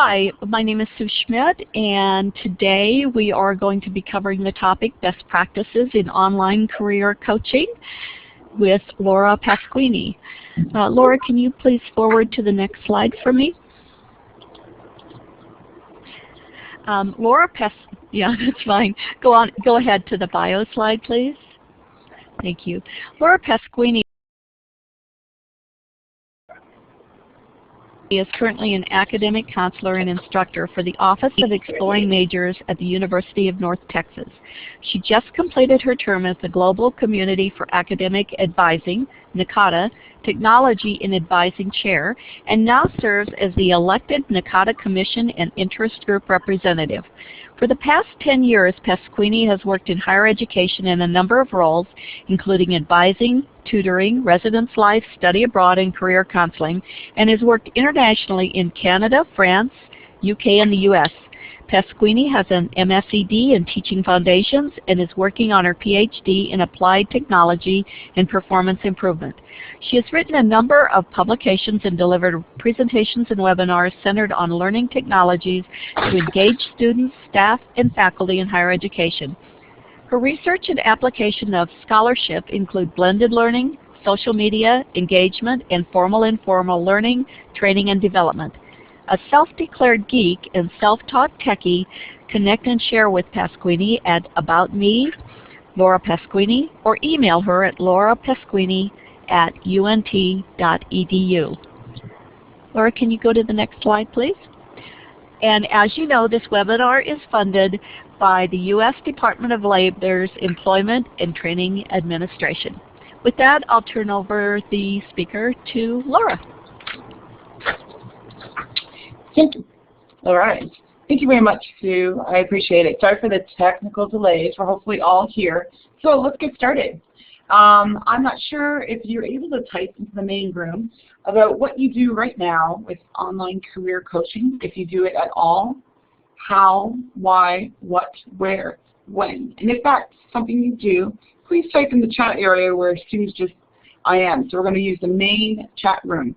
Hi, my name is Sue Schmidt, and today we are going to be covering the topic Best Practices in Online Career Coaching with Laura Pasquini. Laura, can you please forward to the next slide for me? Yeah, that's fine. Go ahead to the bio slide, please. Thank you. Laura Pasquini is currently an academic counselor and instructor for the Office of Exploring Majors at the University of North Texas. She just completed her term as the Global Community for Academic Advising, NACADA, Technology in Advising Chair, and now serves as the elected NACADA Commission and Interest Group Representative. For the past 10 years, Pasquini has worked in higher education in a number of roles, including advising, tutoring, residence life, study abroad, and career counseling, and has worked internationally in Canada, France, UK, and the US. Pasquini has an MSED in Teaching Foundations and is working on her PhD in Applied Technology and Performance Improvement. She has written a number of publications and delivered presentations and webinars centered on learning technologies to engage students, staff, and faculty in higher education. Her research and application of scholarship include blended learning, social media, engagement, and formal-informal learning, training, and development. A self-declared geek and self-taught techie, connect and share with Pasquini at About Me, Laura Pasquini, or email her at laurapasquini@unt.edu. Laura, can you go to the next slide, please? And as you know, this webinar is funded by the U.S. Department of Labor's Employment and Training Administration. With that, I'll turn over the speaker to Laura. Thank you. All right. Thank you very much, Sue. I appreciate it. Sorry for the technical delays. We're hopefully all here. So let's get started. I'm not sure if you're able to type into the main room about what you do right now with online career coaching, if you do it at all, how, why, what, where, when. And if that's something you do, please type in the chat area where Sue's just I am. So we're going to use the main chat room.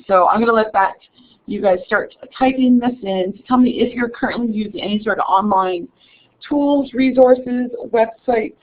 So I'm going to let you guys start typing this in. Tell me if you're currently using any sort of online tools, resources, websites.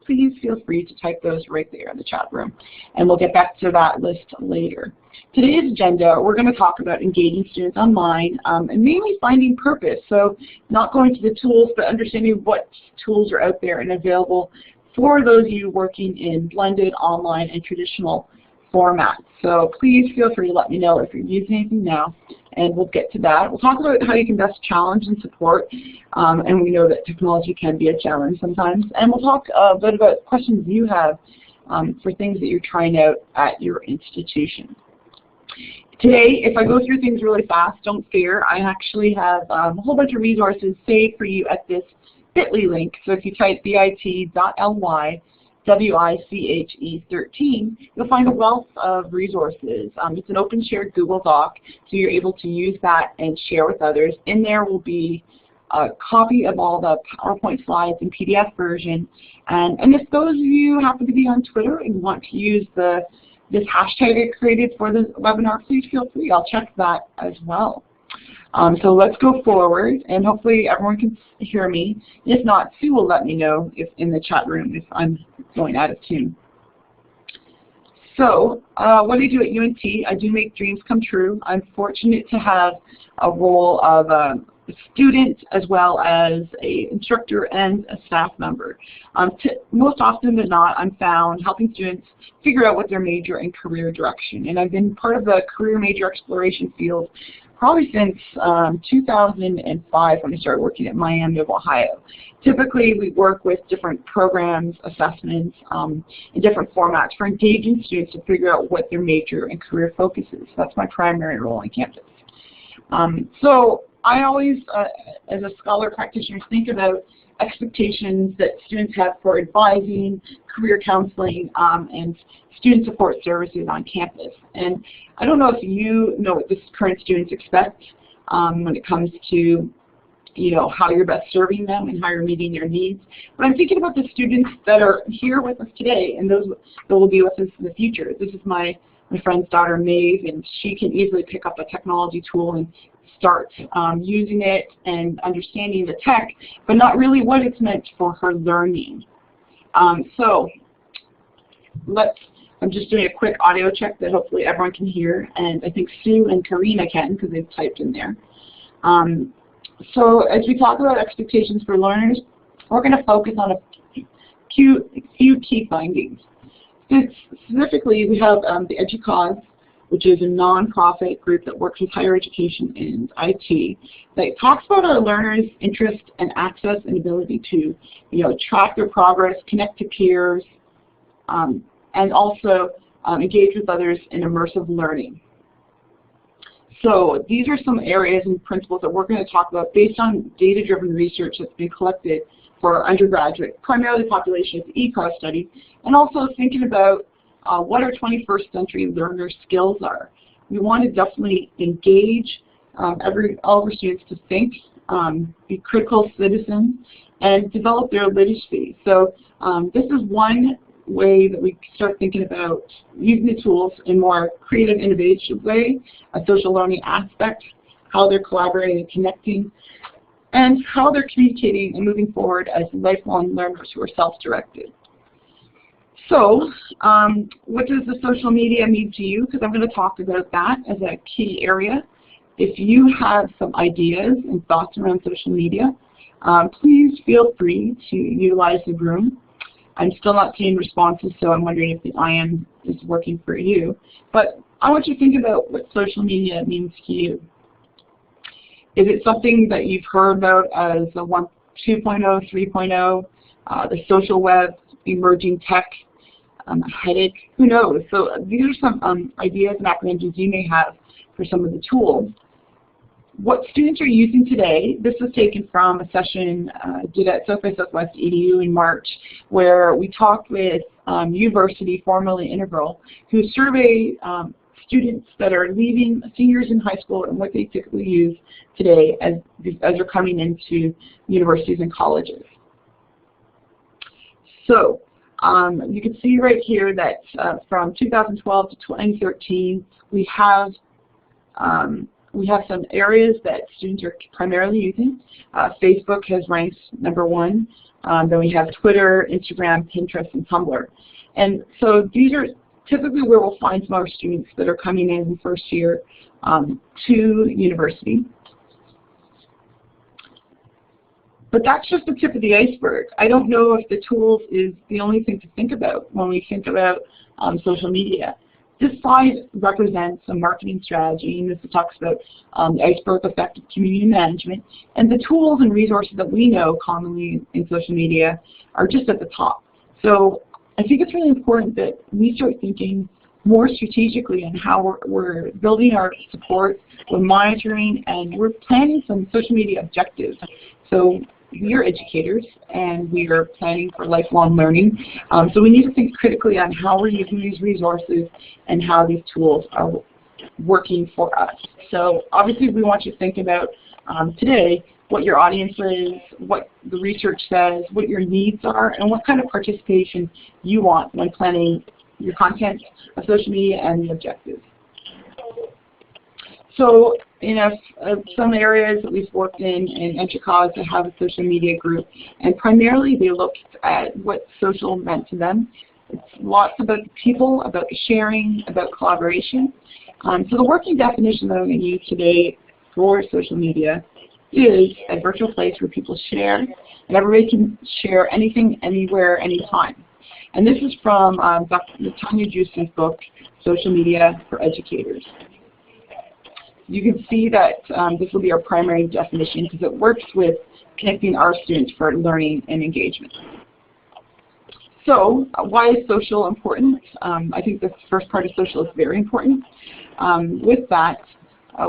Please feel free to type those right there in the chat room, and we'll get back to that list later. Today's agenda, we're going to talk about engaging students online and mainly finding purpose. So not going to the tools, but understanding what tools are out there and available for those of you working in blended, online, and traditional formats. So please feel free to let me know if you're using anything now, and we'll get to that. We'll talk about how you can best challenge and support, and we know that technology can be a challenge sometimes. And we'll talk a bit about questions you have for things that you're trying out at your institution. Today, if I go through things really fast, don't fear. I actually have a whole bunch of resources saved for you at this bit.ly link. So if you type bit.ly/WICHE13, you'll find a wealth of resources. It's an open shared Google Doc, so you're able to use that and share with others. In there will be a copy of all the PowerPoint slides in PDF version. And if those of you happen to be on Twitter and want to use this hashtag I created for the webinar, please feel free. I'll check that as well. So let's go forward, and hopefully everyone can hear me. If not, Sue will let me know if in the chat room if I'm going out of tune. So what do I do at UNT? I do make dreams come true. I'm fortunate to have a role of a student as well as an instructor and a staff member. Most often than not, I'm found helping students figure out what their major and career direction. And I've been part of the career major exploration field probably since 2005 when I started working at Miami of Ohio. Typically, we work with different programs, assessments, in different formats for engaging students to figure out what their major and career focus is. That's my primary role on campus. So I always, as a scholar practitioner, think about expectations that students have for advising, career counseling, and student support services on campus. And I don't know if you know what the current students expect when it comes to how you're best serving them and how you're meeting their needs. But I'm thinking about the students that are here with us today and those that will be with us in the future. This is my friend's daughter, Maeve, and she can easily pick up a technology tool and start using it and understanding the tech, but not really what it's meant for her learning. So I'm just doing a quick audio check that hopefully everyone can hear, and I think Sue and Karina can because they've typed in there. So as we talk about expectations for learners, we're going to focus on a few key findings. Specifically, we have the EduCause, which is a non-profit group that works with higher education and IT, that talks about our learners' interest and access and ability to, track their progress, connect to peers, and also engage with others in immersive learning. So these are some areas and principles that we're going to talk about based on data-driven research that's been collected for our undergraduate, primarily population of the ECOS study, and also thinking about what our 21st century learner skills are. We want to definitely engage all of our students to think, be critical citizens, and develop their literacy. So this is one way that we start thinking about using the tools in more creative, innovative way, a social learning aspect, how they're collaborating and connecting, and how they're communicating and moving forward as lifelong learners who are self-directed. So, what does the social media mean to you? Because I'm going to talk about that as a key area. If you have some ideas and thoughts around social media, please feel free to utilize the room. I'm still not seeing responses, so I'm wondering if the IM is working for you. But I want you to think about what social media means to you. Is it something that you've heard about as a 2.0, 3.0, the social web, emerging tech, headache? Who knows? So these are some ideas and apprehensions you may have for some of the tools. What students are using today, this was taken from a session did at South by Southwest EDU in March, where we talked with University, formerly Integral, who surveyed students that are leaving, seniors in high school, and what they typically use today as they're coming into universities and colleges. So you can see right here that from 2012 to 2013, we have some areas that students are primarily using. Facebook has ranked #1. Then we have Twitter, Instagram, Pinterest, and Tumblr. And so these are typically where we'll find some of our students that are coming in first year to university. But that's just the tip of the iceberg. I don't know if the tools is the only thing to think about when we think about social media. This slide represents a marketing strategy, and this talks about the iceberg effect of community management. And the tools and resources that we know commonly in social media are just at the top. So I think it's really important that we start thinking more strategically on how we're building our support, we're monitoring, and we're planning some social media objectives. So we are educators, and we are planning for lifelong learning. So we need to think critically on how we're using these resources and how these tools are working for us. So obviously we want you to think about today what your audience is, what the research says, what your needs are, and what kind of participation you want when planning your content of social media and the objectives. So in some areas that we've worked in EduCause that have a social media group, and primarily they looked at what social meant to them. It's lots about the people, about the sharing, about collaboration. So the working definition that I'm going to use today for social media is a virtual place where people share, and everybody can share anything, anywhere, anytime. And this is from Dr. Tanya Juice's book, Social Media for Educators. You can see that this will be our primary definition because it works with connecting our students for learning and engagement. So why is social important? I think the first part of social is very important. With that,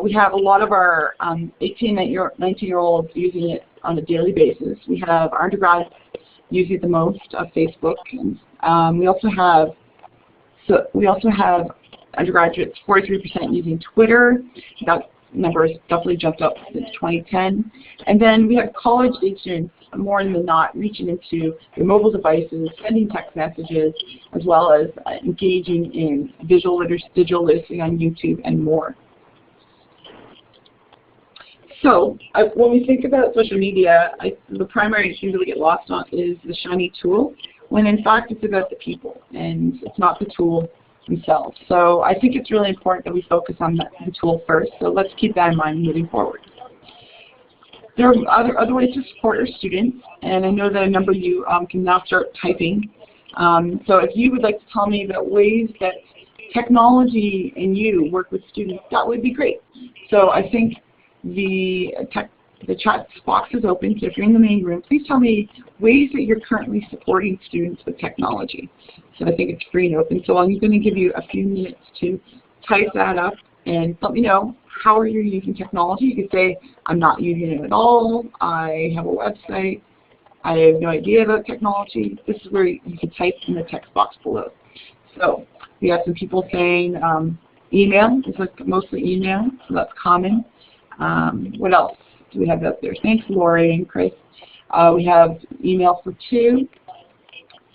we have a lot of our 18, 19-year-olds using it on a daily basis. We have our undergrads using it the most of Facebook. And we also have undergraduates, 43% using Twitter. That number has definitely jumped up since 2010. And then we have college-age students, more than not, reaching into their mobile devices, sending text messages, as well as engaging in digital literacy on YouTube and more. So when we think about social media, the primary thing that we get lost on is the shiny tool, when in fact it's about the people and it's not the tool themselves. So I think it's really important that we focus on the tool first. So let's keep that in mind moving forward. There are other ways to support our students, and I know that a number of you can now start typing. So if you would like to tell me about ways that technology and you work with students, that would be great. So I think the chat box is open, so if you're in the main room, please tell me ways that you're currently supporting students with technology. So I think it's free and open, so I'm going to give you a few minutes to type that up and let me know how are you using technology. You could say, I'm not using it at all, I have a website, I have no idea about technology. This is where you can type in the text box below. So we have some people saying email, it's like mostly email, so that's common. What else do we have out there? Thanks, Lori and Chris. We have email for 2.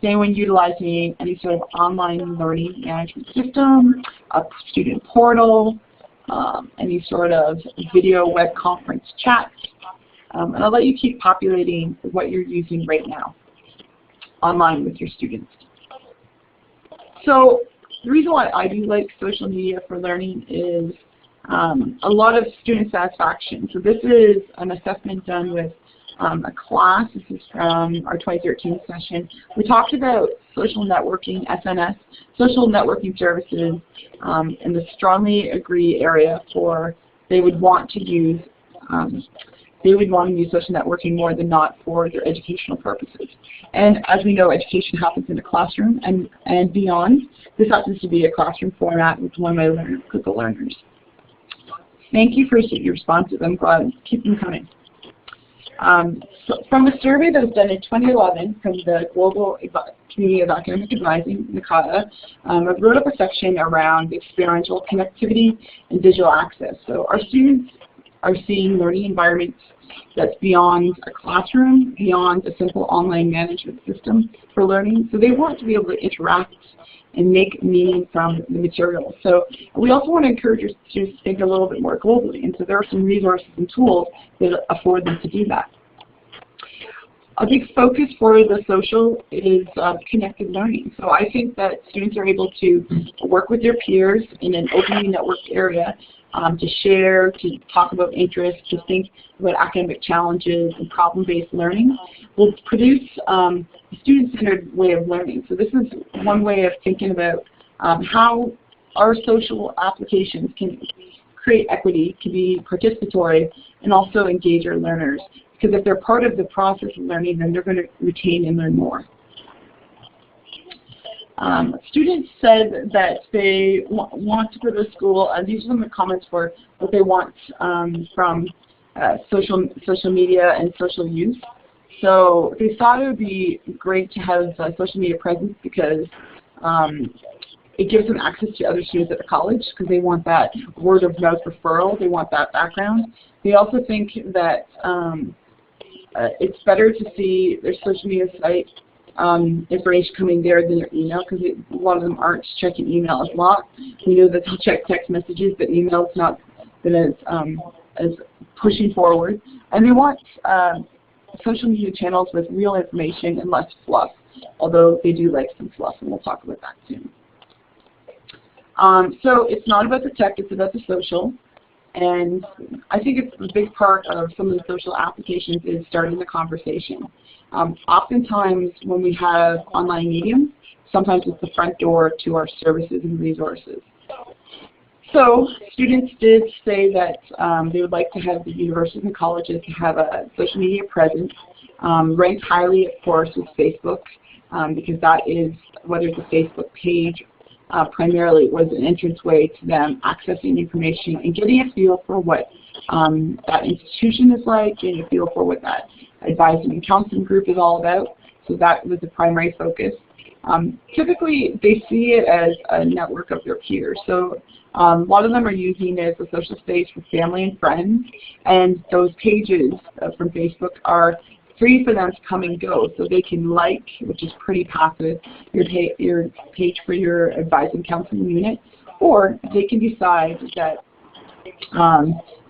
Anyone utilizing any sort of online learning management system, a student portal, any sort of video web conference chat. And I'll let you keep populating what you're using right now online with your students. So the reason why I do like social media for learning is a lot of student satisfaction. So this is an assessment done with a class. This is from our 2013 session. We talked about social networking, SNS, social networking services, in the strongly agree area for they would want to use social networking more than not for their educational purposes. And as we know, education happens in a classroom and beyond. This happens to be a classroom format with one-way learners. Thank you for your responses. I'm glad. Keep them coming. So from a survey that was done in 2011 from the Global Community of Academic Advising, NACADA, I wrote up a section around experiential connectivity and digital access. So our students are seeing learning environments that's beyond a classroom, beyond a simple online management system for learning. So they want to be able to interact and make meaning from the material. So we also want to encourage your students to think a little bit more globally, and so there are some resources and tools that afford them to do that. A big focus for the social is connected learning. So I think that students are able to work with their peers in an openly networked area to share, to talk about interests, to think about academic challenges and problem-based learning will produce a student-centered way of learning. So this is one way of thinking about how our social applications can create equity, can be participatory, and also engage our learners. Because if they're part of the process of learning, then they're going to retain and learn more. Students said that they want to go to school, and these are some of the comments for what they want from social media and social use. So they thought it would be great to have a social media presence because it gives them access to other students at the college because they want that word of mouth referral, they want that background. They also think that it's better to see their social media site information coming there than their email because a lot of them aren't checking email a lot. We know that they'll check text messages, but email is not been as pushing forward. And they want social media channels with real information and less fluff, although they do like some fluff, and we'll talk about that soon. So it's not about the tech, it's about the social. And I think it's a big part of some of the social applications is starting the conversation. Oftentimes when we have online mediums, sometimes it's the front door to our services and resources. So students did say that they would like to have the universities and colleges to have a social media presence, ranked highly, of course, with Facebook, because that is, whether it's a Facebook page, primarily was an entranceway to them accessing information and getting a feel for what that institution is like, getting a feel for what that advising and counseling group is all about. So that was the primary focus. Typically, they see it as a network of their peers. So a lot of them are using it as a social space for family and friends, and those pages from Facebook are free for them to come and go, so they can like, which is pretty passive, your page for your advising counseling unit, or they can decide that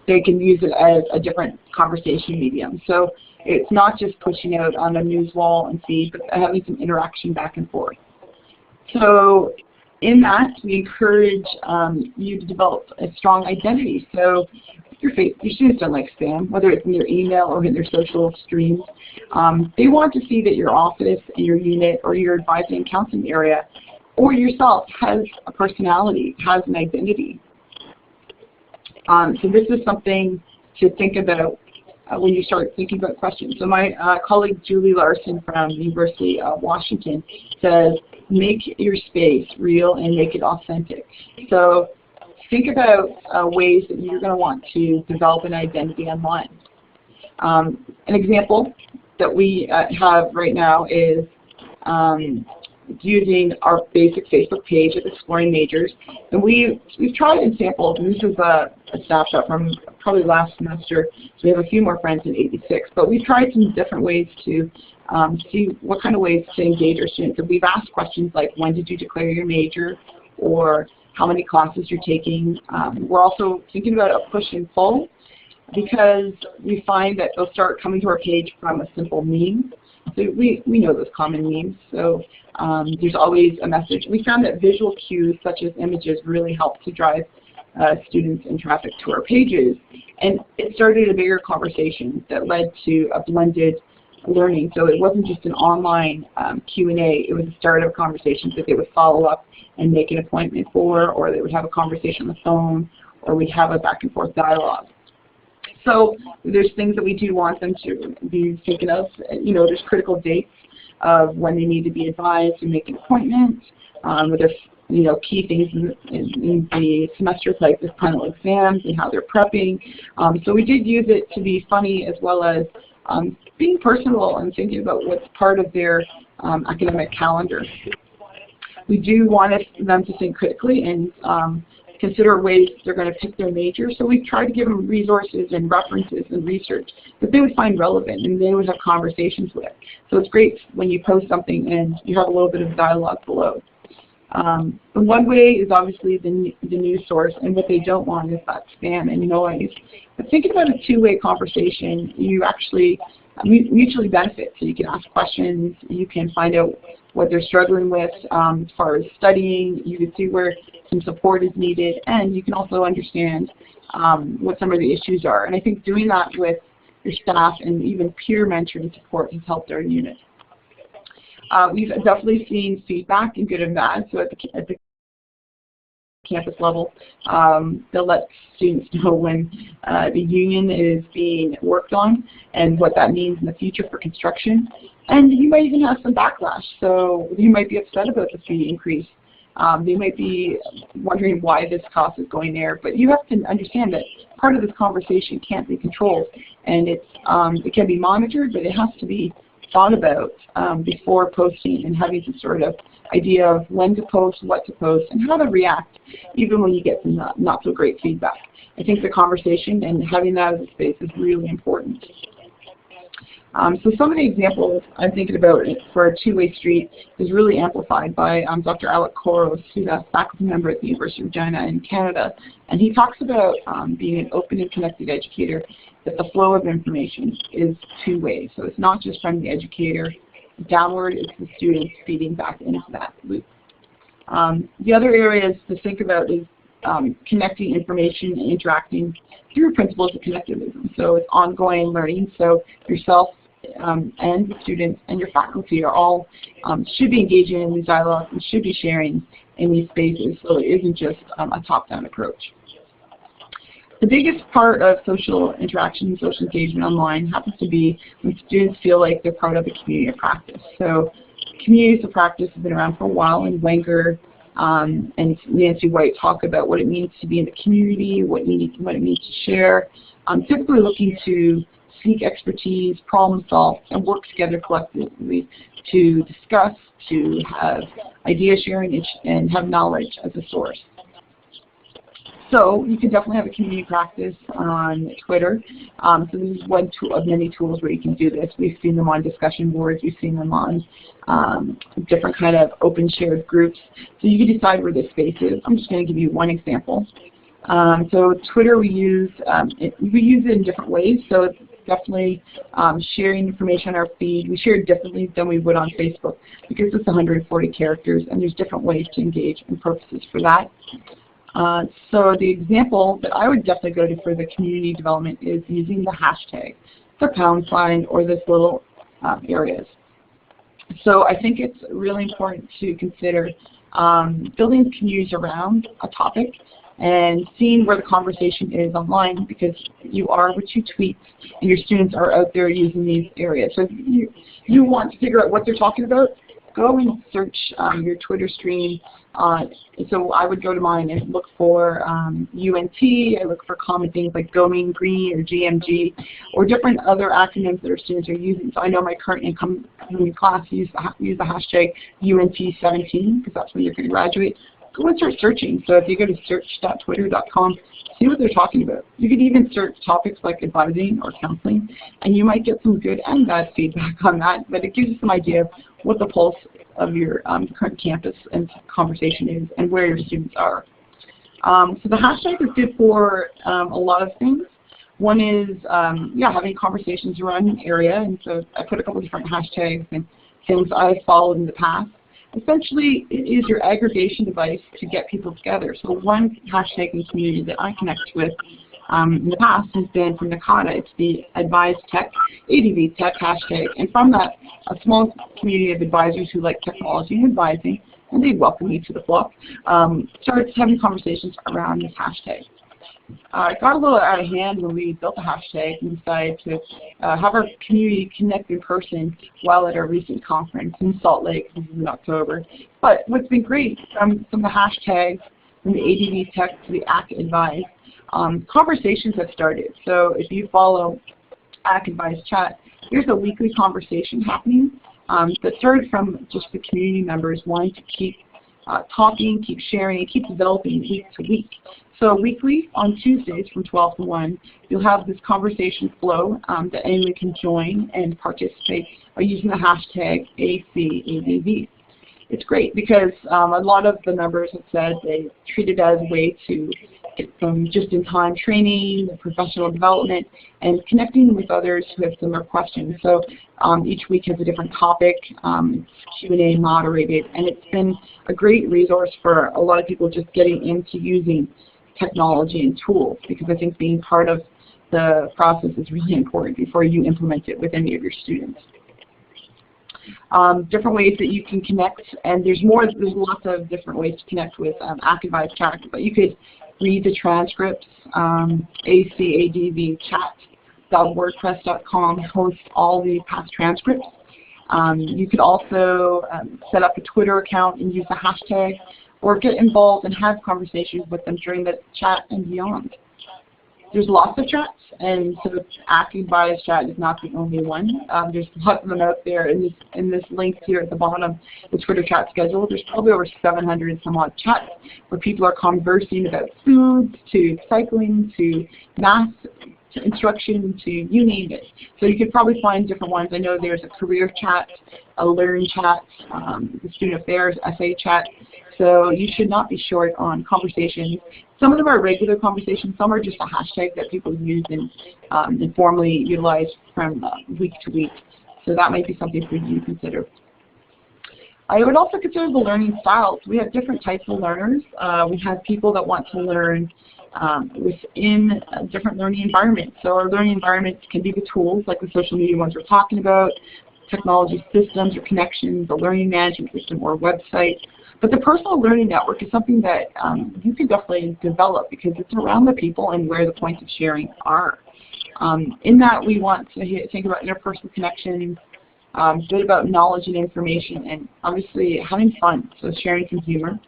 they can use it as a different conversation medium. So it's not just pushing out on a news wall and feed, but having some interaction back and forth. So in that, we encourage you to develop a strong identity. So your students don't like spam, whether it's in their email or in their social streams. They want to see that your office and your unit or your advising and counseling area or yourself has a personality, has an identity. So this is something to think about when you start thinking about questions. So my colleague Julie Larson from the University of Washington says, make your space real and make it authentic. So think about ways that you're going to want to develop an identity online. An example that we have right now is using our basic Facebook page of Exploring Majors. And we've tried and sampled, and this is a snapshot from probably last semester, so we have a few more friends in 86, but we've tried some different ways to see what kind of ways to engage our students. And we've asked questions like, when did you declare your major, or how many classes you're taking. We're also thinking about a push and pull, because we find that they'll start coming to our page from a simple meme. So we know those common memes, so there's always a message. We found that visual cues such as images really help to drive students and traffic to our pages, and it started a bigger conversation that led to a blended learning. So it wasn't just an online Q&A, it was the start of conversations that they would follow up and make an appointment for, or they would have a conversation on the phone, or we'd have a back and forth dialogue. So there's things that we do want them to be thinking of. You know, there's critical dates of when they need to be advised and make an appointment. There's, you know, key things in the semesters like the final exams and how they're prepping. So we did use it to be funny as well as being personal and thinking about what's part of their academic calendar. We do want them to think critically and consider ways they're going to pick their major. So we try to give them resources and references and research that they would find relevant and they would have conversations with. So it's great when you post something and you have a little bit of dialogue below. And one way is obviously the news source, and what they don't want is that spam and noise. But thinking about a two-way conversation, you actually mutually benefit. So you can ask questions, you can find out what they're struggling with as far as studying, you can see where some support is needed, and you can also understand what some of the issues are. And I think doing that with your staff and even peer mentoring support has helped our unit. We've definitely seen feedback in good and bad. So at the campus level, they'll let students know when the union is being worked on and what that means in the future for construction. And you might even have some backlash. So you might be upset about the fee increase. They might be wondering why this cost is going there. But you have to understand that part of this conversation can't be controlled. And it can be monitored, but it has to be thought about before posting, and having some sort of idea of when to post, what to post, and how to react, even when you get some not so great feedback. I think the conversation and having that as a space is really important. So some of the examples I'm thinking about for a two-way street is really amplified by Dr. Alec Koros, who's a faculty member at the University of Regina in Canada, and he talks about being an open and connected educator, that the flow of information is two-way. So it's not just from the educator downward, it's the students feeding back into that loop. The other areas to think about is connecting information and interacting through principles of connectivism. So it's ongoing learning. So yourself and the students and your faculty are all should be engaging in these dialogues and should be sharing in these spaces, so it isn't just a top-down approach. The biggest part of social interaction and social engagement online happens to be when students feel like they're part of a community of practice. So communities of practice have been around for a while, and Wenger and Nancy White talk about what it means to be in the community, what it means to share. Typically looking to seek expertise, problem solve, and work together collectively to discuss, to have idea sharing, and have knowledge as a source. So you can definitely have a community practice on Twitter. So this is one tool of many tools where you can do this. We've seen them on discussion boards. We've seen them on different kind of open shared groups. So you can decide where this space is. I'm just going to give you one example. So Twitter we use it in different ways. So it's definitely sharing information on our feed. We share it differently than we would on Facebook because it's 140 characters and there's different ways to engage and purposes for that. So the example that I would definitely go to for the community development is using the hashtag, the pound sign, or this little areas. So I think it's really important to consider building communities around a topic and seeing where the conversation is online, because you are what you tweet and your students are out there using these areas. So if you want to figure out what they're talking about, go and search your Twitter stream. So I would go to mine and look for UNT, I look for common things like Going Green or GMG, or different other acronyms that our students are using. So I know my current incoming class use the hashtag UNT17 because that's when you're going to graduate. Go and start searching. So if you go to search.twitter.com, see what they're talking about. You could even search topics like advising or counseling, and you might get some good and bad feedback on that, but it gives you some idea of what the pulse of your current campus and conversation is and where your students are. So the hashtag is good for a lot of things. One is having conversations around an area, and so I put a couple different hashtags and things I've followed in the past. Essentially, it is your aggregation device to get people together. So one hashtag in community that I connect with in the past has been from NACADA. It's the Advise Tech, ADV Tech hashtag. And from that, a small community of advisors who like technology and advising, and they welcome me to the flock, started having conversations around this hashtag. It got a little out of hand when we built the hashtag and decided to have our community connect in person while at our recent conference in Salt Lake. This is in October. But what's been great from the hashtags, from the ADV Tech to the ACK Advise, conversations have started. So if you follow ACK Advise Chat, there's a weekly conversation happening that started from just the community members wanting to keep talking, keep sharing, keep developing week to week. So weekly on Tuesdays from 12 to 1, you'll have this conversation flow that anyone can join and participate by using the hashtag ACADV. It's great because a lot of the members have said they treat it as a way to get some just-in-time training, professional development, and connecting with others who have similar questions. So each week has a different topic, it's Q&A moderated, and it's been a great resource for a lot of people just getting into using technology and tools, because I think being part of the process is really important before you implement it with any of your students. Different ways that you can connect, and there's lots of different ways to connect with ACK Advise Chat, but you could read the transcripts. acadvchat.wordpress.com hosts all the past transcripts. You could also set up a Twitter account and use the hashtag, or get involved and have conversations with them during the chat and beyond. There's lots of chats, and so the ACK Advise Chat is not the only one. There's lots of them out there. In this link here at the bottom, the Twitter chat schedule, there's probably over 700 and some odd chats where people are conversing about food, to cycling, to math, to instruction, to you name it. So you could probably find different ones. I know there's a career chat, a learn chat, the student affairs, essay chat. So you should not be short on conversations. Some of them are regular conversations, some are just a hashtag that people use and informally utilize from week to week. So that might be something for you to consider. I would also consider the learning styles. We have different types of learners. We have people that want to learn within different learning environments. So our learning environments can be the tools, like the social media ones we're talking about, technology systems or connections, a learning management system or website. But the personal learning network is something that you can definitely develop because it's around the people and where the points of sharing are. In that, we want to think about interpersonal connections, bit about knowledge and information, and obviously having fun, so sharing some humor.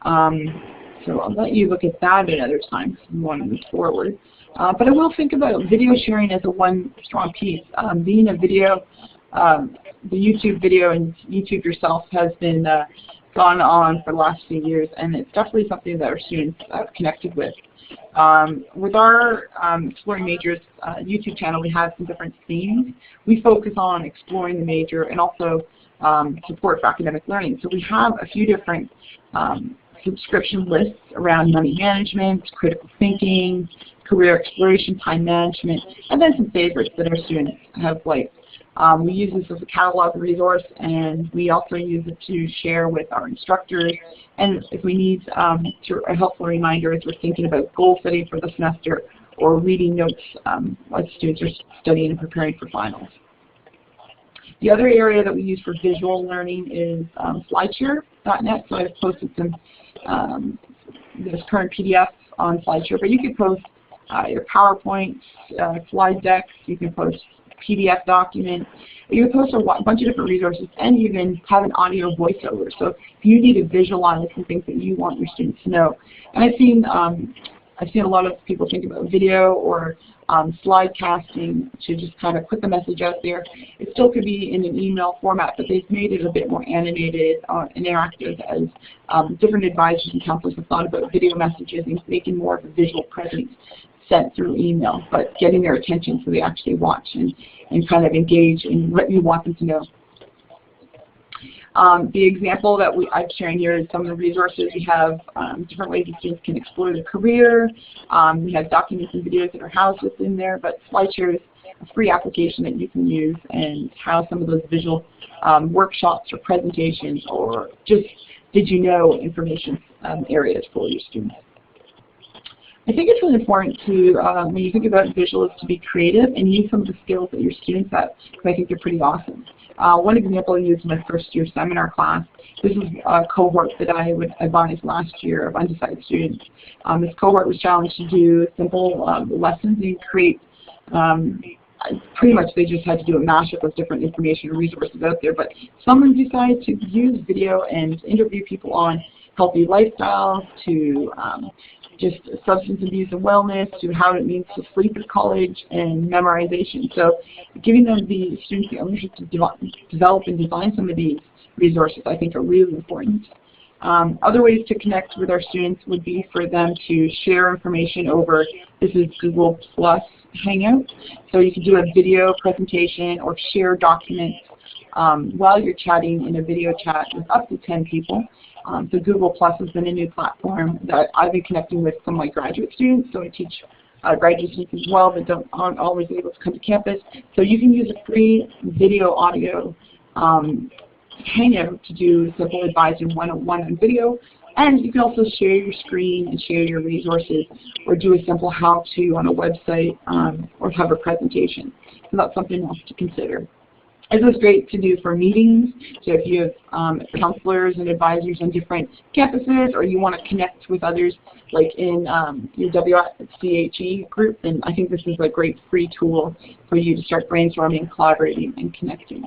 So I'll let you look at that another time if you want to move forward. But I will think about video sharing as a one strong piece. Being a video, the YouTube video and YouTube yourself has been gone on for the last few years, and it's definitely something that our students have connected with. With our Exploring Majors YouTube channel, we have some different themes. We focus on exploring the major and also support for academic learning. So we have a few different subscription lists around money management, critical thinking, career exploration, time management, and then some favorites that our students have liked. We use this as a catalog resource, and we also use it to share with our instructors. And if we need a helpful reminder as we're thinking about goal setting for the semester or reading notes as students are studying and preparing for finals. The other area that we use for visual learning is slideshare.net. So I've posted some this current PDF on SlideShare, but you can post your PowerPoint, slide decks, you can post PDF documents, you can post a bunch of different resources, and you can have an audio voiceover. So if you need to visualize some things that you want your students to know. And I've seen a lot of people think about video or slide casting to just kind of put the message out there. It still could be in an email format, but they've made it a bit more animated, interactive, as different advisors and counselors have thought about video messages and making more of a visual presence sent through email, but getting their attention so they actually watch and kind of engage in what you want them to know. The example that I'm sharing here is some of the resources. We have different ways that students can explore their career. We have documents and videos that are housed within there, but SlideShare is a free application that you can use and house some of those visual workshops or presentations or just did you know information areas for your students. I think it's really important to, when you think about visuals, to be creative and use some of the skills that your students have, because I think they're pretty awesome. One example I used in my first year seminar class, this is a cohort that I would advise last year of undecided students. This cohort was challenged to do simple lessons and create, pretty much they just had to do a mashup of different information and resources out there, but someone decided to use video and interview people on healthy lifestyles, to just substance abuse and wellness, to how it means to sleep at college, and memorization. So giving them the students the ownership to develop and design some of these resources I think are really important. Other ways to connect with our students would be for them to share information over, this is Google Plus Hangout. So you can do a video presentation or share documents while you're chatting in a video chat with up to 10 people. So Google Plus has been a new platform that I've been connecting with some of my graduate students. So I teach graduate students as well that aren't always able to come to campus. So you can use a free video audio hangout to do simple advising one-on-one on video. And you can also share your screen and share your resources or do a simple how-to on a website or have a presentation. So that's something else to consider. This is great to do for meetings. So if you have counselors and advisors on different campuses, or you want to connect with others, like in your WCHE group, then I think this is a great free tool for you to start brainstorming, collaborating, and connecting.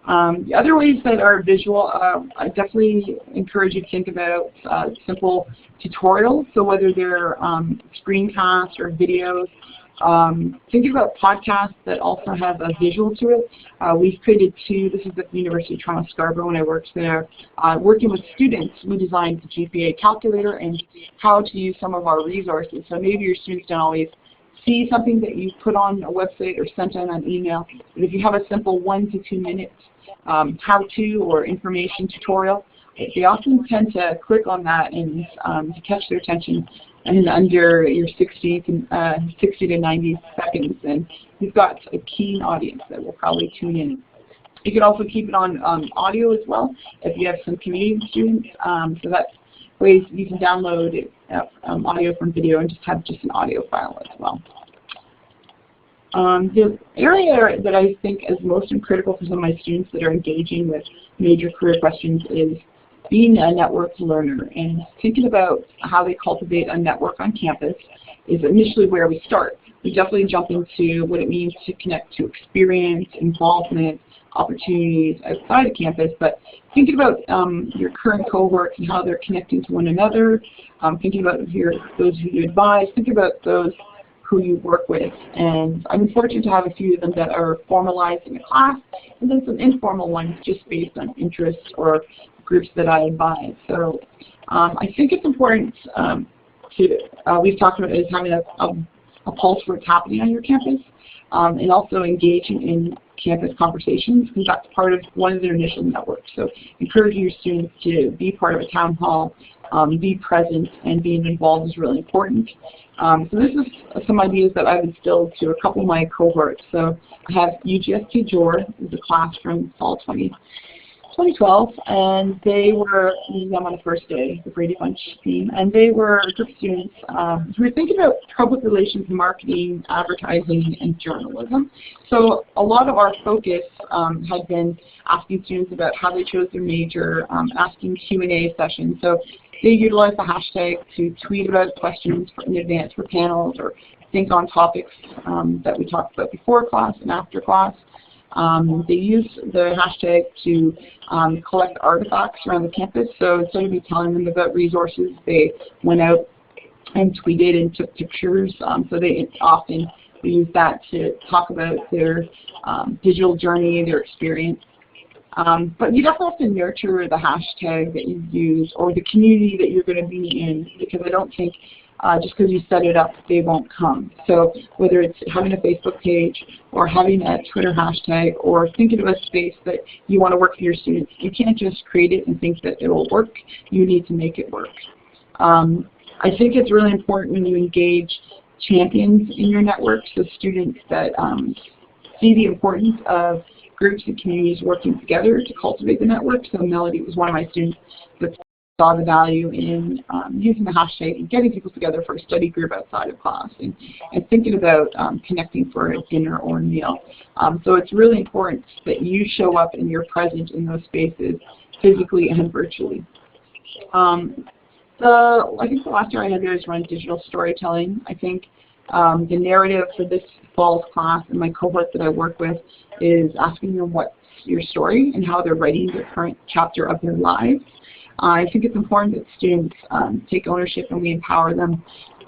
The other ways that are visual, I definitely encourage you to think about simple tutorials. So whether they're screencasts or videos, thinking about podcasts that also have a visual to it. We've created two. This is at the University of Toronto Scarborough when I worked there. Working with students, we designed the GPA calculator and how to use some of our resources. So maybe your students don't always see something that you put on a website or sent in an email, but if you have a simple 1 to 2 minute how-to or information tutorial, they often tend to click on that and to catch their attention in under your 60 to 90 seconds, and you've got a keen audience that will probably tune in. You can also keep it on audio as well if you have some community students, so that's ways you can download audio from video and just have just an audio file as well. The area that I think is most critical for some of my students that are engaging with major career questions is being a networked learner, and thinking about how they cultivate a network on campus is initially where we start. We definitely jump into what it means to connect to experience, involvement, opportunities outside of campus, but thinking about your current cohort and how they're connecting to one another, thinking about those who you advise, thinking about those who you work with. And I'm fortunate to have a few of them that are formalized in a class, and then some informal ones just based on interests or groups that I advise. So I think it's important we've talked about having a pulse for what's happening on your campus, and also engaging in campus conversations, because that's part of one of their initial networks. So encouraging your students to be part of a town hall, be present, and being involved is really important. So this is some ideas that I've instilled to a couple of my cohorts. So I have UGST JOR, is a class from fall 2012, and they were, meeting them on the first day, the Brady Bunch team, and they were a group of students who were thinking about public relations, marketing, advertising, and journalism. So a lot of our focus had been asking students about how they chose their major, asking Q&A sessions. So they utilized the hashtag to tweet about questions in advance for panels, or think on topics that we talked about before class and after class. They used the hashtag to collect artifacts around the campus. So instead of me telling them about resources, they went out and tweeted and took pictures. So they often use that to talk about their digital journey, their experience. But you definitely have to nurture the hashtag that you use, or the community that you're going to be in, because I don't think just because you set it up, they won't come. So whether it's having a Facebook page, or having a Twitter hashtag, or thinking of a space that you want to work with your students, you can't just create it and think that it will work. You need to make it work. I think it's really important when you engage champions in your network, so students that see the importance of groups and communities working together to cultivate the network. So Melody was one of my students that saw the value in using the hashtag and getting people together for a study group outside of class, and thinking about connecting for a dinner or a meal. So it's really important that you show up and you're present in those spaces physically and virtually. I think the last year I had there is around digital storytelling. I think the narrative for this fall's class and my cohort that I work with is asking them what's your story and how they're writing the current chapter of their lives. I think it's important that students take ownership, and we empower them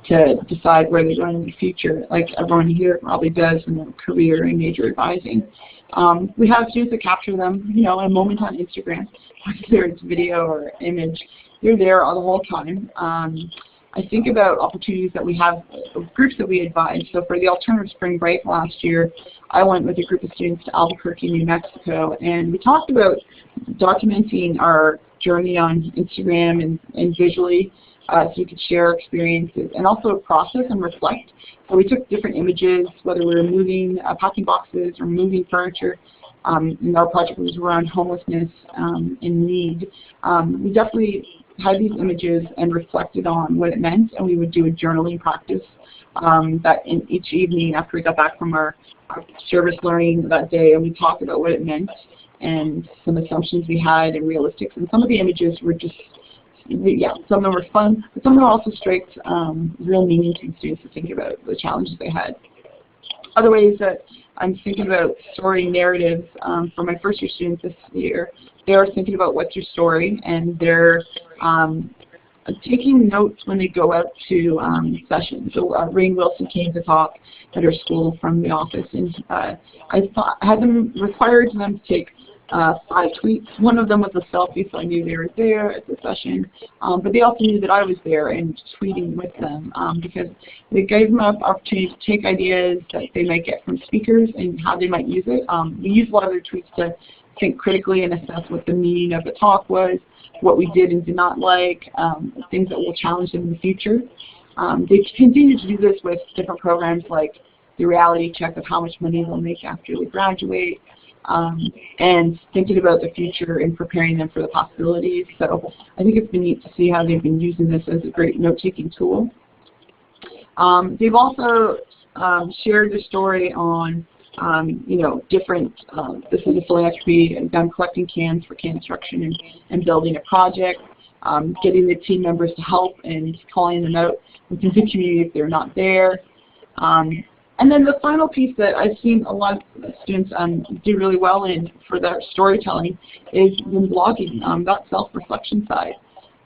to decide where they're going in the future, like everyone here probably does in their career and major advising. We have students that capture them, in a moment on Instagram, whether it's video or image. They're there all the whole time. I think about opportunities that we have, groups that we advise. So for the alternative spring break last year, I went with a group of students to Albuquerque, New Mexico, and we talked about documenting our journey on Instagram and visually, so we could share experiences and also process and reflect. So we took different images, whether we were moving packing boxes or moving furniture, and our project was around homelessness in need. We definitely had these images and reflected on what it meant, and we would do a journaling practice that in each evening after we got back from our service learning that day, and we talked about what it meant and some assumptions we had and realistics. And some of the images were just, some of them were fun, but some of them also striked real meaning to the students to think about the challenges they had. Other ways that I'm thinking about story narratives for my first year students this year, they are thinking about what's your story, and they're taking notes when they go out to sessions. So Rain Wilson came to talk at her school from the office, and I had them required them to take 5 tweets. One of them was a selfie, so I knew they were there at the session. But they also knew that I was there and tweeting with them, because they gave them an opportunity to take ideas that they might get from speakers and how they might use it. We used a lot of their tweets to think critically and assess what the meaning of the talk was, what we did and did not like, things that will challenge them in the future. They continue to do this with different programs like the reality check of how much money they'll make after they graduate, and thinking about the future and preparing them for the possibilities. So I think it's been neat to see how they've been using this as a great note-taking tool. They've also shared the story on different, this is a philanthropy, them collecting cans for can destruction and building a project, getting the team members to help and calling them out within the community if they're not there. And then the final piece that I've seen a lot of students do really well in for their storytelling is in blogging, that self-reflection side.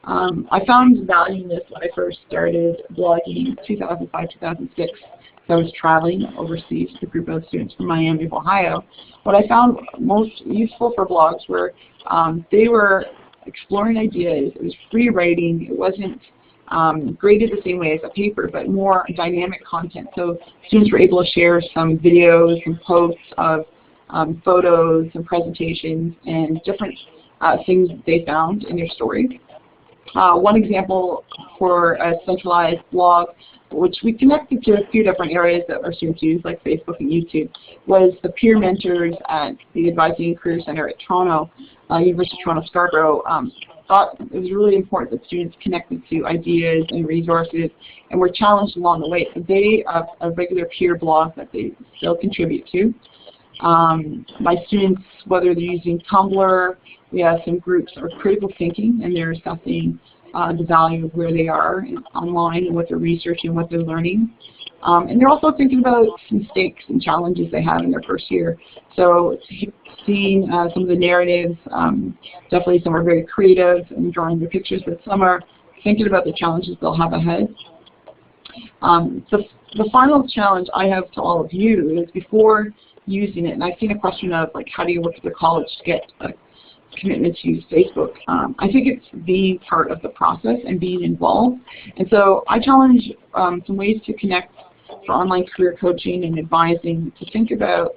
I found value in this when I first started blogging in 2005, 2006. So I was traveling overseas with a group of students from Miami of Ohio. What I found most useful for blogs were they were exploring ideas. It was free writing. It wasn't graded the same way as a paper, but more dynamic content. So students were able to share some videos and posts of photos and presentations and different things that they found in their story. One example for a centralized blog, which we connected to a few different areas that our students use, like Facebook and YouTube, was the peer mentors at the Advising and Career Center at Toronto, University of Toronto Scarborough, thought it was really important that students connected to ideas and resources and were challenged along the way. So they have a regular peer blog that they still contribute to. My students, whether they're using Tumblr, we have some groups that are critical thinking, and they're assessing the value of where they are online and what they're researching and what they're learning. And they're also thinking about mistakes and challenges they have in their first year. So seeing some of the narratives, definitely some are very creative and drawing their pictures, but some are thinking about the challenges they'll have ahead. The final challenge I have to all of you is before using it, and I've seen a question of like, how do you work with your college to get a commitment to use Facebook? I think it's being part of the process and being involved. And so I challenge some ways to connect for online career coaching and advising to think about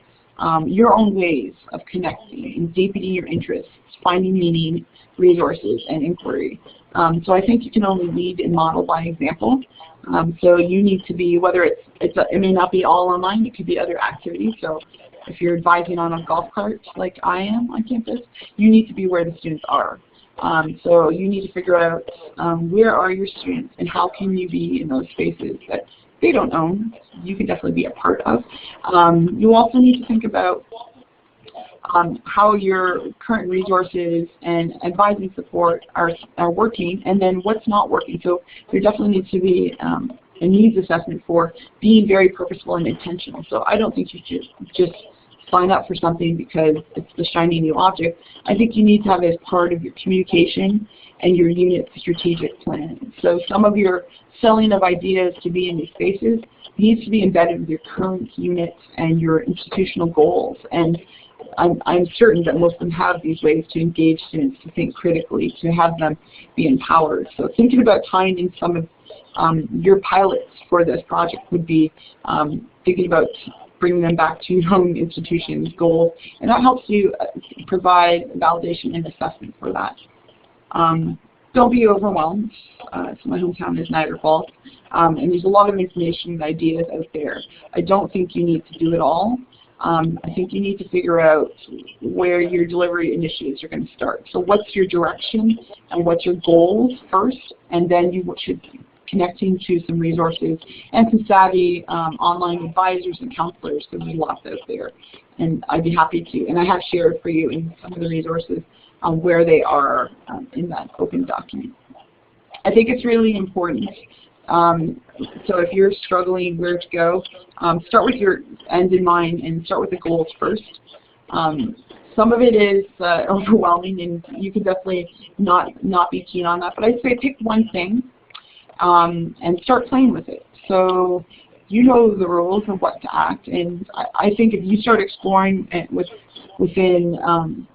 your own ways of connecting and deepening your interests, finding meaning, resources, and inquiry. So I think you can only lead and model by example. So you need to be, whether it may not be all online, it could be other activities. So if you're advising on a golf cart like I am on campus, you need to be where the students are. So you need to figure out where are your students and how can you be in those spaces that they don't own, you can definitely be a part of. You also need to think about how your current resources and advising support are working, and then what's not working. So there definitely needs to be a needs assessment for being very purposeful and intentional. So I don't think you should just sign up for something because it's the shiny new object. I think you need to have it as part of your communication and your unit strategic plan. So some of your selling of ideas to be in these spaces needs to be embedded with your current unit and your institutional goals. And I'm certain that most of them have these ways to engage students to think critically, to have them be empowered. So thinking about tying in some of your pilots for this project would be thinking about bringing them back to your own institution's goals, and that helps you provide validation and assessment for that. Don't be overwhelmed. So my hometown is Niagara Falls, and there's a lot of information and ideas out there. I don't think you need to do it all. I think you need to figure out where your delivery initiatives are going to start. So what's your direction and what's your goals first, and then you should be connecting to some resources and some savvy online advisors and counselors, because there's lots out there. And I'd be happy to, and I have shared for you in some of the resources where they are in that open document. I think it's really important. So if you're struggling where to go, start with your end in mind and start with the goals first. Some of it is overwhelming, and you can definitely not be keen on that. But I'd say pick one thing and start playing with it. So you know the rules of what to act, and I think if you start exploring within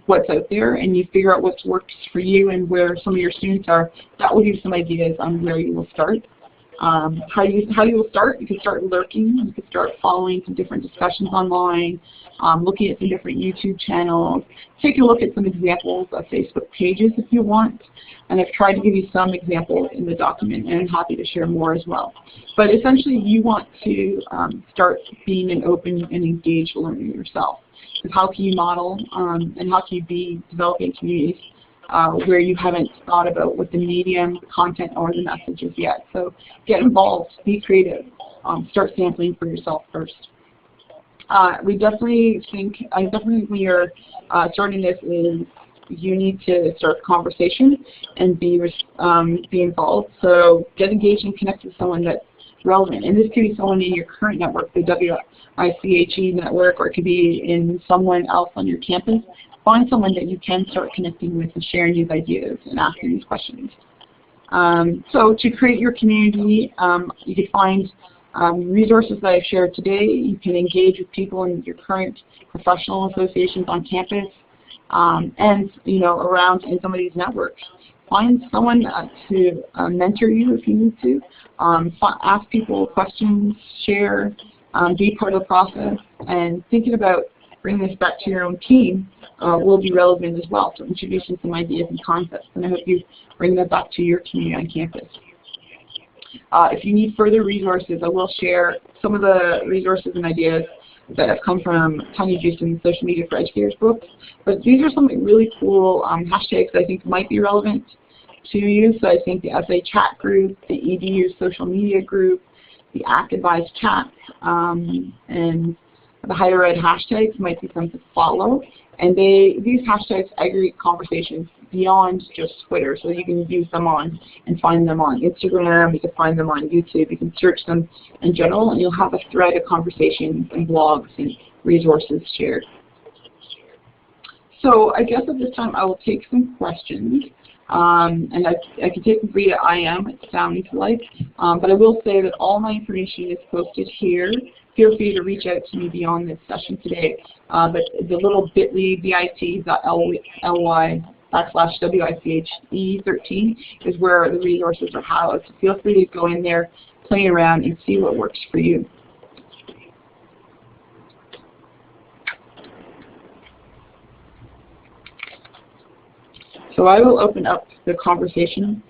what's out there and you figure out what works for you and where some of your students are, that will give some ideas on where you will start. How you will start, you can start lurking, you can start following some different discussions online, looking at some different YouTube channels, take a look at some examples of Facebook pages if you want, and I've tried to give you some examples in the document, and I'm happy to share more as well. But essentially you want to start being an open and engaged learner yourself. So how can you model and how can you be developing communities where you haven't thought about what the medium, the content, or the message is yet. So get involved, be creative, start sampling for yourself first. I definitely when you're starting this is you need to start a conversation and be involved. So get engaged and connect with someone that's relevant. And this could be someone in your current network, the WICHE network, or it could be in someone else on your campus. Find someone that you can start connecting with and sharing these ideas and asking these questions. So to create your community, you can find resources that I've shared today. You can engage with people in your current professional associations on campus and around in some of these networks. Find someone to mentor you if you need to. Ask people questions, share, be part of the process, and thinking about bring this back to your own team will be relevant as well. So introducing some ideas and concepts, and I hope you bring that back to your community on campus. If you need further resources, I will share some of the resources and ideas that have come from Tanya Justin's Social Media for Educators book. But these are some really cool hashtags that I think might be relevant to you. So I think the SA chat group, the EDU social media group, the ACAdvise chat, and the higher ed hashtags might be something to follow. And these hashtags aggregate conversations beyond just Twitter, so you can use them on and find them on Instagram, you can find them on YouTube, you can search them in general, and you'll have a thread of conversations and blogs and resources shared. So I guess at this time I will take some questions. And I can take them via IM, it sounds like, but I will say that all my information is posted here. Feel free to reach out to me beyond this session today. But the little bit.ly, bit.ly/WICHE13 is where the resources are housed. So feel free to go in there, play around, and see what works for you. So I will open up the conversation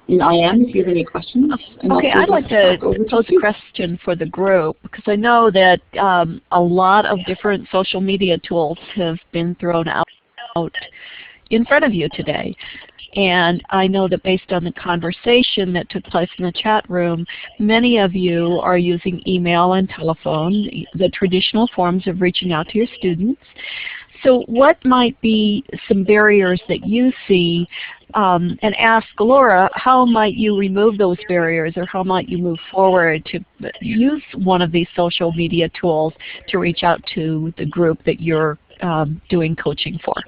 in IM if you have any questions. Okay, I'd like to pose a question for the group, because I know that a lot of different social media tools have been thrown out in front of you today. And I know that based on the conversation that took place in the chat room, many of you are using email and telephone, the traditional forms of reaching out to your students. So what might be some barriers that you see, and ask Laura, how might you remove those barriers, or how might you move forward to use one of these social media tools to reach out to the group that you're doing coaching for?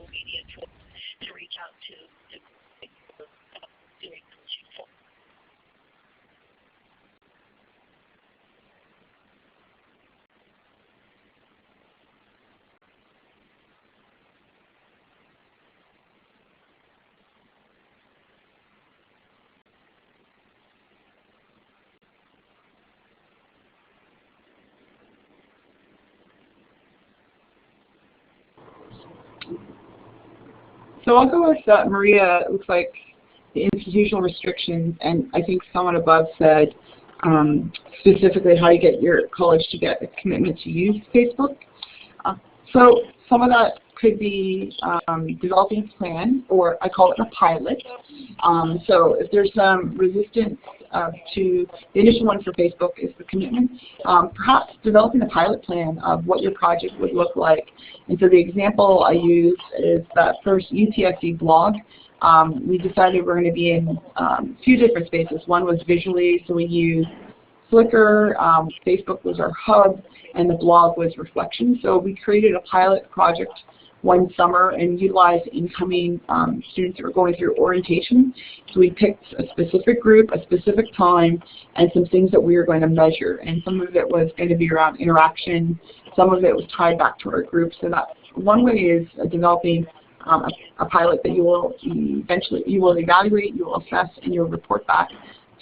So I'll go with Maria. It looks like the institutional restrictions, and I think someone above said specifically how you get your college to get a commitment to use Facebook. So some of that could be developing a plan, or I call it a pilot. So if there's some resistance to the initial one for Facebook is the commitment, perhaps developing a pilot plan of what your project would look like. And so the example I use is that first UTSC blog. We decided we're going to be in a few different spaces. One was visually, so we used Flickr, Facebook was our hub, and the blog was Reflection. So we created a pilot project one summer and utilized incoming students that were going through orientation. So we picked a specific group, a specific time, and some things that we were going to measure. And some of it was going to be around interaction. Some of it was tied back to our group. So that one way is developing a pilot that you will evaluate, you will assess, and you'll report back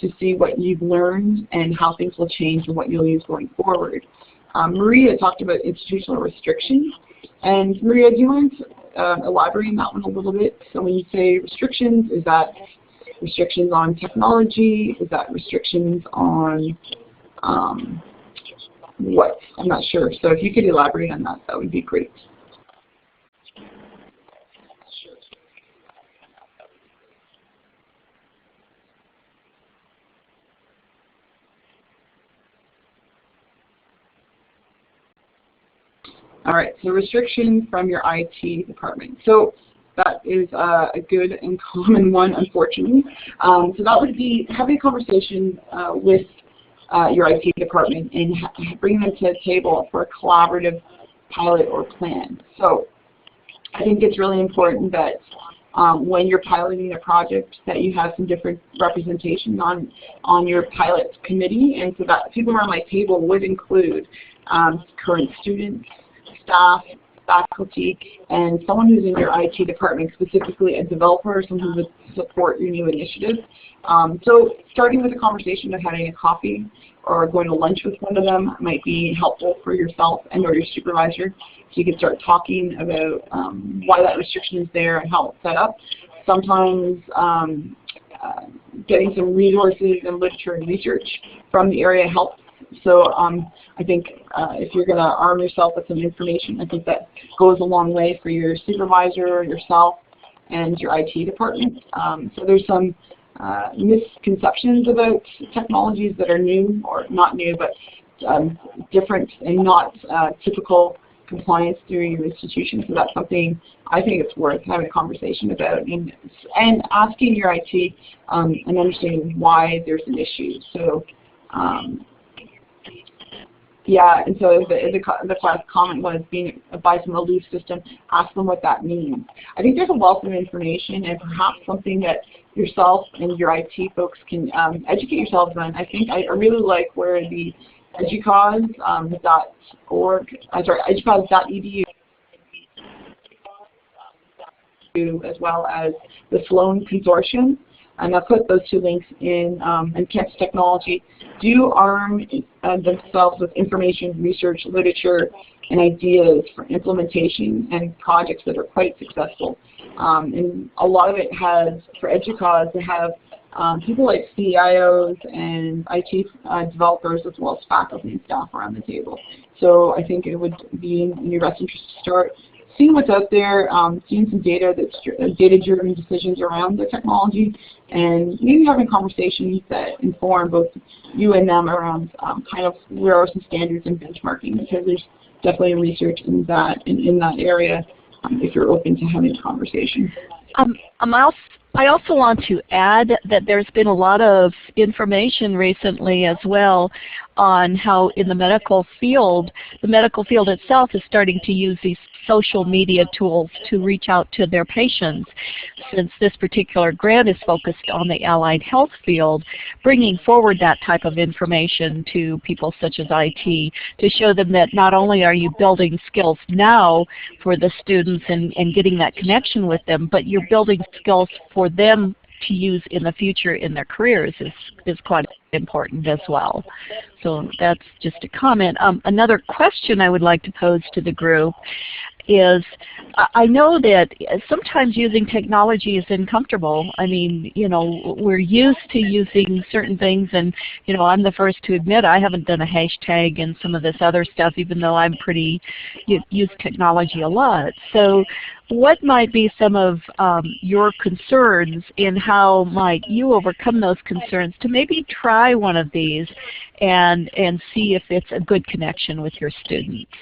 to see what you've learned and how things will change and what you'll use going forward. Maria talked about institutional restrictions. And Maria, do you mind elaborating that one a little bit? So when you say restrictions, is that restrictions on technology? Is that restrictions on what? I'm not sure. So if you could elaborate on that, that would be great. All right, so restriction from your IT department. So that is a good and common one, unfortunately. So that would be having a conversation with your IT department and bringing them to the table for a collaborative pilot or plan. So I think it's really important that when you're piloting a project that you have some different representation on your pilot committee, and so that people around my table would include current students, staff, faculty, and someone who's in your IT department, specifically a developer, someone support your new initiative. So starting with a conversation of having a coffee or going to lunch with one of them might be helpful for yourself and or your supervisor. So you can start talking about why that restriction is there and how it's set up. Sometimes getting some resources and literature and research from the area helps. So I think if you're going to arm yourself with some information, I think that goes a long way for your supervisor, yourself, and your IT department. So there's some misconceptions about technologies that are new, or not new, but different and not typical compliance through your institution. So that's something I think it's worth having a conversation about, and asking your IT and understanding why there's an issue. So yeah, and so the class comment was being advised from a loose system, ask them what that means. I think there's a wealth of information and perhaps something that yourself and your IT folks can educate yourselves on. I think I really like where the educause.edu as well as the Sloan Consortium, and I'll put those two links in, and Campus Technology do arm themselves with information, research, literature, and ideas for implementation and projects that are quite successful. And a lot of it has, for EDUCAUSE, they have people like CIOs and IT developers as well as faculty and staff around the table. So I think it would be in your best interest to start seeing what's out there, seeing some data that's data-driven decisions around the technology, and maybe having conversations that inform both you and them around kind of where are some standards and benchmarking, because there's definitely research in that area if you're open to having a conversation. I also want to add that there's been a lot of information recently as well on how in the medical field itself is starting to use these social media tools to reach out to their patients. Since this particular grant is focused on the allied health field, bringing forward that type of information to people such as IT to show them that not only are you building skills now for the students and getting that connection with them, but you're building skills for them to use in the future in their careers is quite important as well. So that's just a comment. Another question I would like to pose to the group is, I know that sometimes using technology is uncomfortable. I mean, you know, we're used to using certain things, and you know, I'm the first to admit I haven't done a hashtag and some of this other stuff, even though I'm use technology a lot. So what might be some of your concerns, and how might you overcome those concerns to maybe try one of these and see if it's a good connection with your students?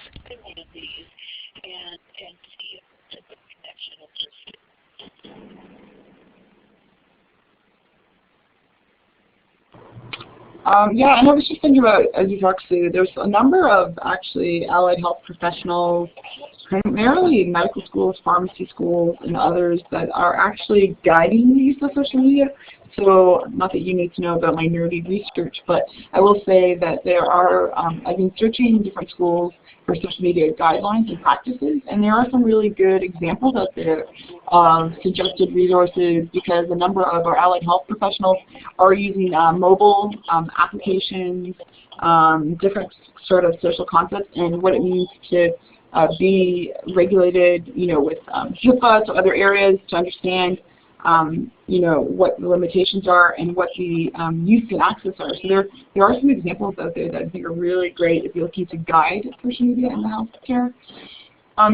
Yeah, and I was just thinking about, as you talked to, there's a number of actually allied health professionals, primarily medical schools, pharmacy schools, and others that are actually guiding the use of social media. So not that you need to know about my nerdy research, but I will say that there are, I've been searching different schools for social media guidelines and practices, and there are some really good examples out there of suggested resources, because a number of our allied health professionals are using mobile applications, different sort of social concepts, and what it means to be regulated, you know, with HIPAA to other areas, to understand you know, what the limitations are and what the use and access are. So there are some examples out there that I think are really great if you're looking to guide social media in the healthcare.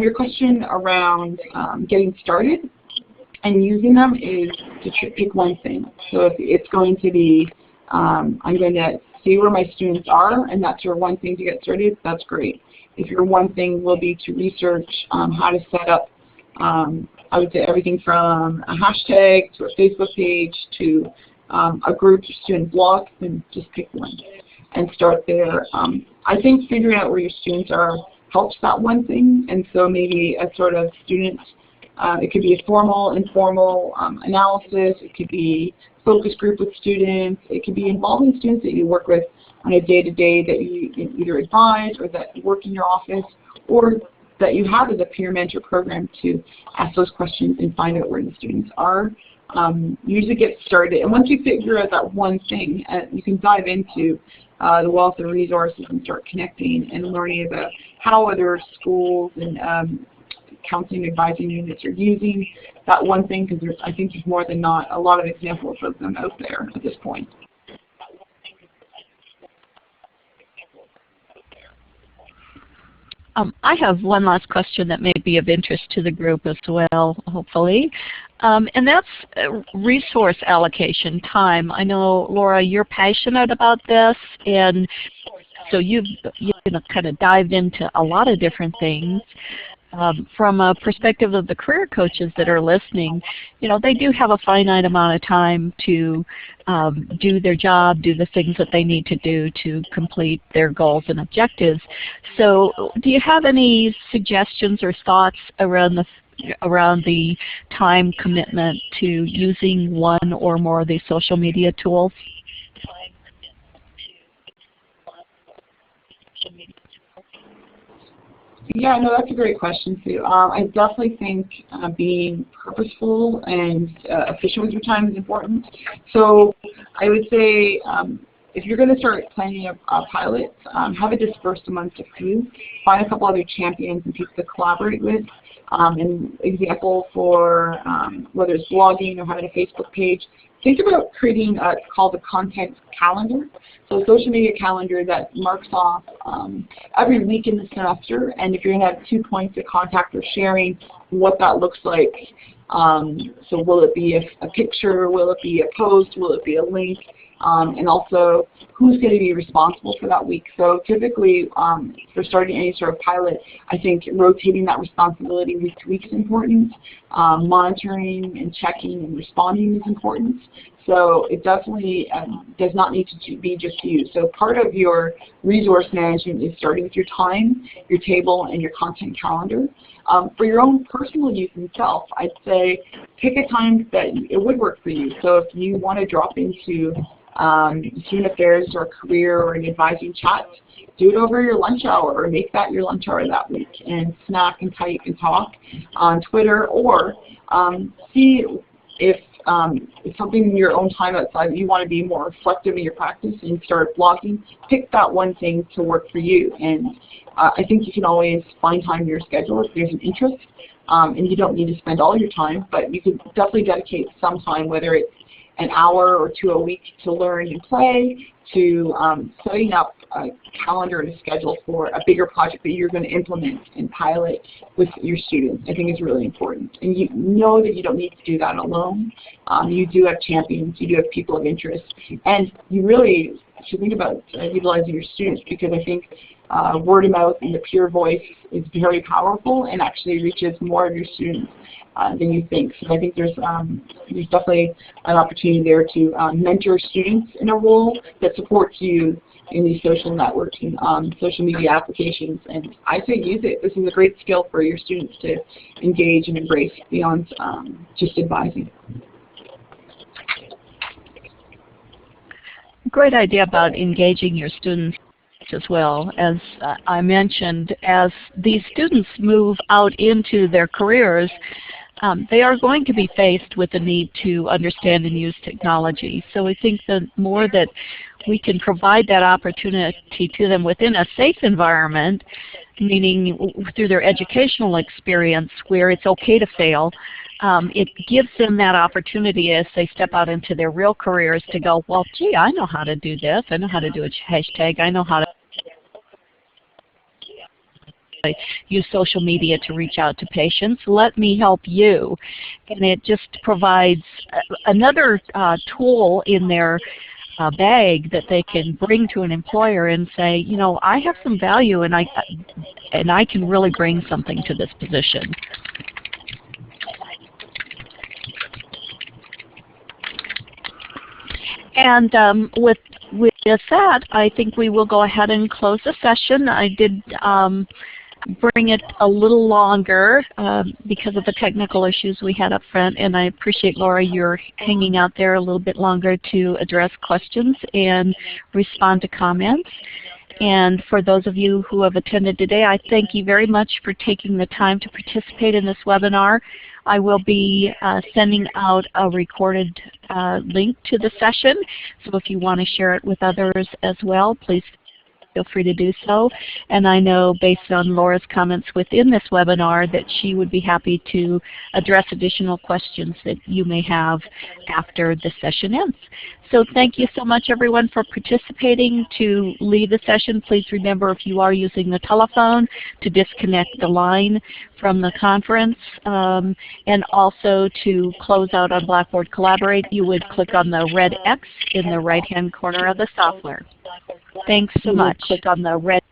Your question around getting started and using them is to pick one thing. So if it's going to be, I'm going to see where my students are, and that's your one thing to get started, that's great. If your one thing will be to research how to set up, I would say everything from a hashtag to a Facebook page to a group student blog, then just pick one and start there. I think figuring out where your students are helps that one thing, and so maybe a sort of student, it could be a formal, informal analysis, it could be focus group with students, it could be involving students that you work with on a day-to-day that you either advise or that work in your office, or that you have as a peer mentor program to ask those questions and find out where the students are. usually get started. And once you figure out that one thing, you can dive into the wealth of resources and start connecting and learning about how other schools and counseling advising units are using that one thing, because I think there's more than not a lot of examples of them out there at this point. I have one last question that may be of interest to the group as well, hopefully, and that's resource allocation, time. I know, Laura, you're passionate about this, and so you've kind of dived into a lot of different things. From a perspective of the career coaches that are listening, they do have a finite amount of time to do their job, do the things that they need to do to complete their goals and objectives. So do you have any suggestions or thoughts around the time commitment to using one or more of these social media tools? Yeah, no, that's a great question, Sue. I definitely think being purposeful and efficient with your time is important. So I would say if you're going to start planning a pilot, have it dispersed amongst a few. Find a couple other champions and people to collaborate with. An example for whether it's blogging or having a Facebook page, think about creating what's called a content calendar. So a social media calendar that marks off every week in the semester, and if you're going to have 2 points of contact or sharing, what that looks like. So will it be a picture, will it be a post, will it be a link, and also who's going to be responsible for that week. So typically for starting any sort of pilot, I think rotating that responsibility week to week is important. Monitoring and checking and responding is important. So it definitely does not need to be just you. So part of your resource management is starting with your time, your table, and your content calendar. For your own personal use and self, I'd say pick a time that it would work for you. So if you want to drop into student affairs or career or an advising chat, do it over your lunch hour, or make that your lunch hour that week, and snack and type and talk on Twitter, or see if it's something in your own time outside that you want to be more reflective in your practice and start blogging. Pick that one thing to work for you, and I think you can always find time in your schedule if there's an interest, and you don't need to spend all your time, but you can definitely dedicate some time, whether it's an hour or two a week, to learn and play, to setting up a calendar and a schedule for a bigger project that you're going to implement and pilot with your students. I think is really important. And you know that you don't need to do that alone. You do have champions, you do have people of interest, and you really should think about utilizing your students, because I think word of mouth and the peer voice is very powerful and actually reaches more of your students than you think. So I think there's definitely an opportunity there to mentor students in a role that supports you in these social networking, social media applications. And I say use it. This is a great skill for your students to engage and embrace beyond just advising. Great idea about engaging your students as well. As I mentioned, as these students move out into their careers, they are going to be faced with the need to understand and use technology. So I think the more that we can provide that opportunity to them within a safe environment, meaning through their educational experience where it's okay to fail, it gives them that opportunity as they step out into their real careers to go, well, gee, I know how to do this. I know how to do a hashtag. I know how to use social media to reach out to patients. Let me help you. And it just provides another tool in their bag that they can bring to an employer and say, you know, I have some value and I can really bring something to this position. And with that, I think we will go ahead and close the session. I did bring it a little longer because of the technical issues we had up front, and I appreciate, Laura, you're hanging out there a little bit longer to address questions and respond to comments. And for those of you who have attended today, I thank you very much for taking the time to participate in this webinar. I will be sending out a recorded link to the session, so if you want to share it with others as well, please feel free to do so. And I know based on Laura's comments within this webinar that she would be happy to address additional questions that you may have after the session ends. So thank you so much everyone for participating. To leave the session, please remember if you are using the telephone to disconnect the line from the conference, and also to close out on Blackboard Collaborate, you would click on the red X in the right-hand corner of the software. Thanks so much. Click on the red